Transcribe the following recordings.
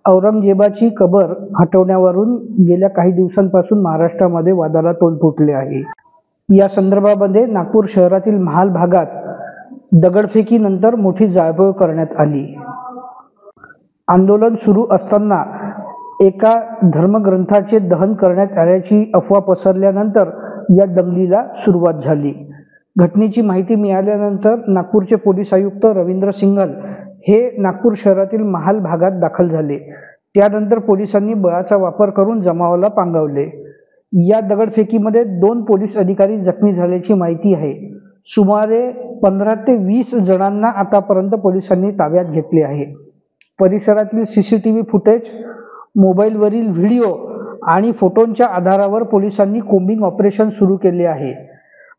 औरंगजेबाची कबर हटवण्यावरून गेल्या काही दिवसांपासून महाराष्ट्रामध्ये वादाला तोंड फुटले आहे। या संदर्भामध्ये नागपूर शहरातील महाल भागात दगडफेकीनंतर मोठी जाळपोळ करण्यात आली। आंदोलन सुरू असताना एका धर्मग्रंथाचे दहन करण्यात आल्याची अफवा पसरल्यानंतर या दंगलीला सुरुवात झाली। घटनेची माहिती मिळाल्यानंतर नागपूरचे पोलीस आयुक्त रवींद्र सिंघल हे नागपूर शहरातील महाल भागात दाखल झाले। त्यानंतर पोलिसांनी बळाचा वापर करून जमावाला पांगवले। या दगडफेकीमध्ये 2 पोलीस अधिकारी जखमी झाल्याची माहिती आहे। सुमारे 15 ते 20 जणांना आतापर्यंत पोलिसांनी ताब्यात घेतले आहे। परिसरातील सीसीटीव्ही फुटेज, मोबाईलवरील व्हिडिओ आणि फोटोंच्या आधारावर पोलिसांनी कोम्बिंग ऑपरेशन सुरू केले आहे।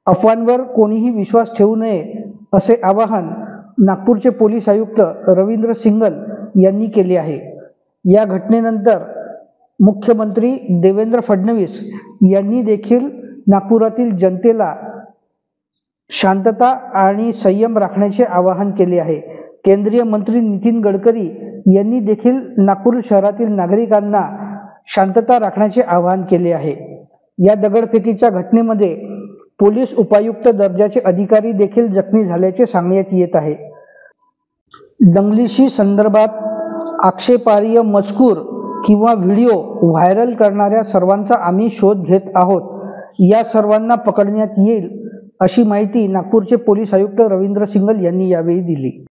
अफवांवर कोणीही विश्वास ठेवू नये असे आवाहन नागपूरचे पोलीस आयुक्त रवींद्र सिंघल यांनी केले आहे। या घटनेनंतर मुख्यमंत्री देवेंद्र फडणवीस यांनी देखील नागपुरातील जनतेला शांतता आणि संयम राखण्याचे आवाहन केले आहे। केंद्रीय मंत्री नितीन गडकरी यांनी देखील नागपूर शहरातील नागरिकांना शांतता राखण्याचे आवाहन केले आहे। या दगडफेकीच्या घटनेमध्ये पोलीस उपायुक्त दर्जाचे अधिकारी देखील जखमी झाल्याचे सांगण्यात येत आहे। दंगलीशी संदर्भात आक्षेपार्ह मजकूर किंवा व्हिडिओ व्हायरल करणाऱ्या सर्वांचा आम्ही शोध घेत आहोत। या सर्वांना पकडण्यात येईल अशी माहिती नागपूरचे पोलीस आयुक्त रवींद्र सिंघल यांनी यावेळी दिली।